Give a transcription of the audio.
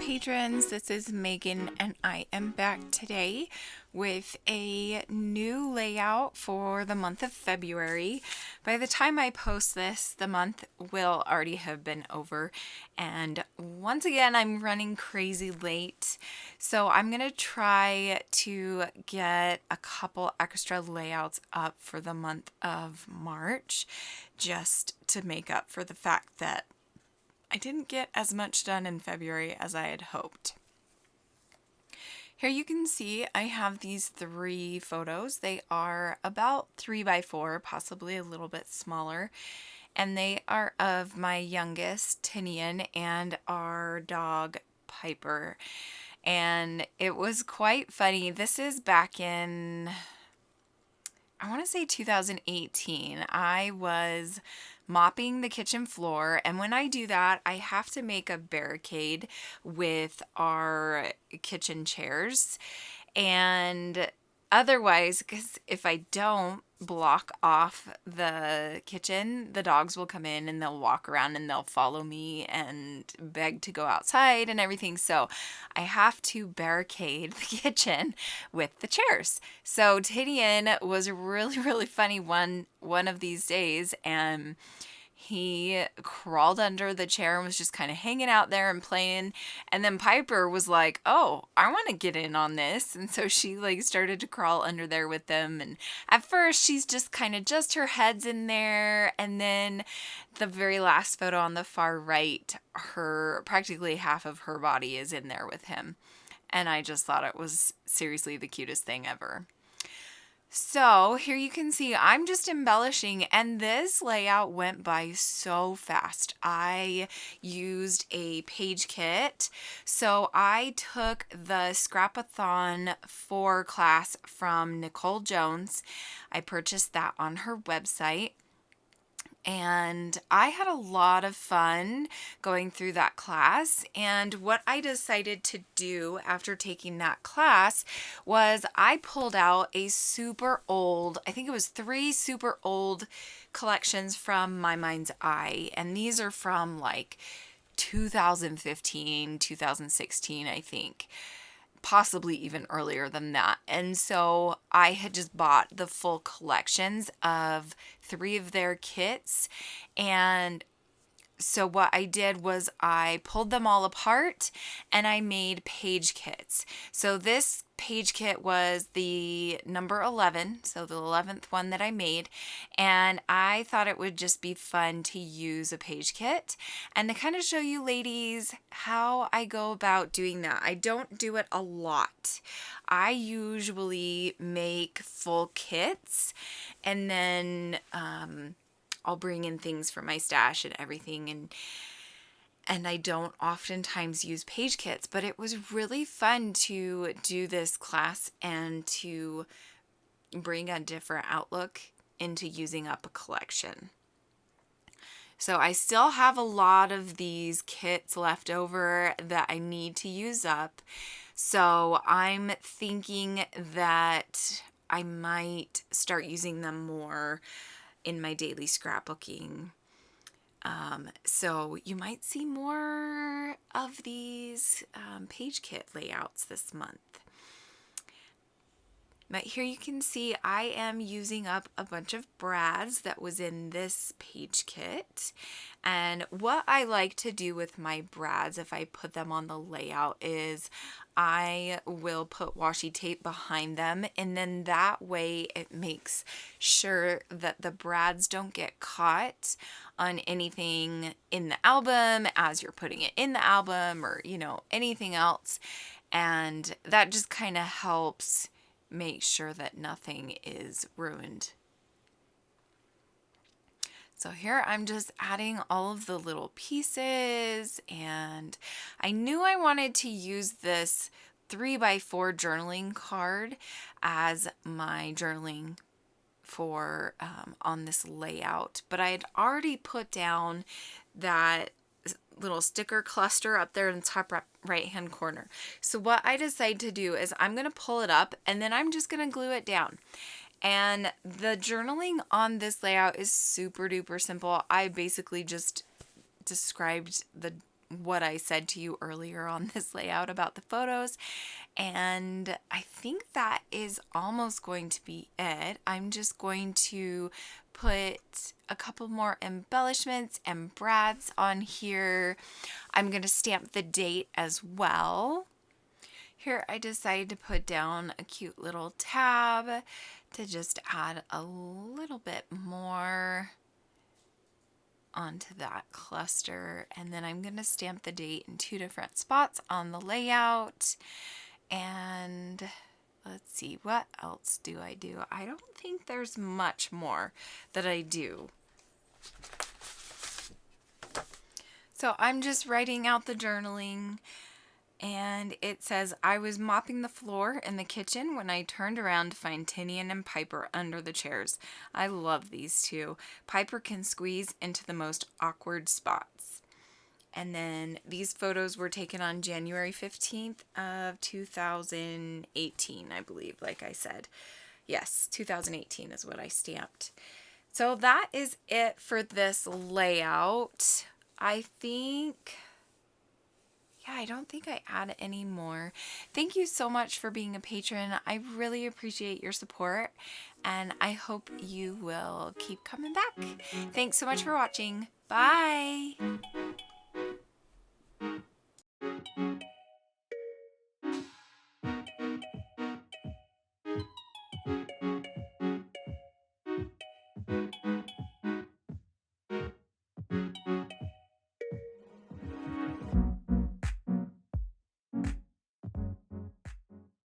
patrons, this is Megan and I am back today with a new layout for the month of February. By the time I post this, the month will already have been over, and once again I'm running crazy late, so I'm gonna try to get a couple extra layouts up for the month of March just to make up for the fact that I didn't get as much done in February as I had hoped. Here you can see I have these 3 photos. They are about 3x4, possibly a little bit smaller, and they are of my youngest, Tinian, and our dog, Piper. And it was quite funny. This is back in, I want to say 2018. I was mopping the kitchen floor, and when I do that, I have to make a barricade with our kitchen chairs, and otherwise, because if I don't block off the kitchen, the dogs will come in and they'll walk around and they'll follow me and beg to go outside and everything. So I have to barricade the kitchen with the chairs. So Tinian was really, really funny one of these days, and he crawled under the chair and was just kind of hanging out there and playing. And then Piper was like, oh, I want to get in on this. And so she started to crawl under there with them. And at first she's just kind of just her head's in there. And then the very last photo on the far right, practically half of her body is in there with him. And I just thought it was seriously the cutest thing ever. So here you can see I'm just embellishing, and this layout went by so fast. I used a page kit. So I took the Scrap-a-thon 4 class from Nicole Jones. I purchased that on her website. And I had a lot of fun going through that class. And what I decided to do after taking that class was I pulled out a super old, I think it was 3 super old collections from My Mind's Eye. And these are from 2015, 2016, I think. Possibly even earlier than that. And so I had just bought the full collections of 3 of their kits. And so what I did was I pulled them all apart and I made page kits. So this page kit was the number 11, so the 11th one that I made, and I thought it would just be fun to use a page kit and to kind of show you ladies how I go about doing that. I don't do it a lot. I usually make full kits, and then I'll bring in things for my stash and everything, and I don't oftentimes use page kits, but it was really fun to do this class and to bring a different outlook into using up a collection. So I still have a lot of these kits left over that I need to use up. So I'm thinking that I might start using them more in my daily scrapbooking. So you might see more of these page kit layouts this month. But here you can see I am using up a bunch of brads that was in this page kit. And what I like to do with my brads, if I put them on the layout, is I will put washi tape behind them, and then that way it makes sure that the brads don't get caught on anything in the album as you're putting it in the album, or anything else. And that just kind of helps make sure that nothing is ruined. So here I'm just adding all of the little pieces, and I knew I wanted to use this 3x4 journaling card as my journaling for on this layout, but I had already put down that little sticker cluster up there in the top right hand corner. So what I decided to do is I'm going to pull it up, and then I'm just going to glue it down. And the journaling on this layout is super duper simple. I basically just described what I said to you earlier on this layout about the photos. And I think that is almost going to be it. I'm just going to put a couple more embellishments and brads on here. I'm going to stamp the date as well. Here I decided to put down a cute little tab to just add a little bit more onto that cluster, and then I'm going to stamp the date in 2 different spots on the layout. And let's see, what else do? I don't think there's much more that I do. So I'm just writing out the journaling. And it says, I was mopping the floor in the kitchen when I turned around to find Tinian and Piper under the chairs. I love these two. Piper can squeeze into the most awkward spots. And then these photos were taken on January 15th of 2018, I believe, like I said. Yes, 2018 is what I stamped. So that is it for this layout. I don't think I add any more. Thank you so much for being a patron. I really appreciate your support, and I hope you will keep coming back. Thanks so much for watching. Bye!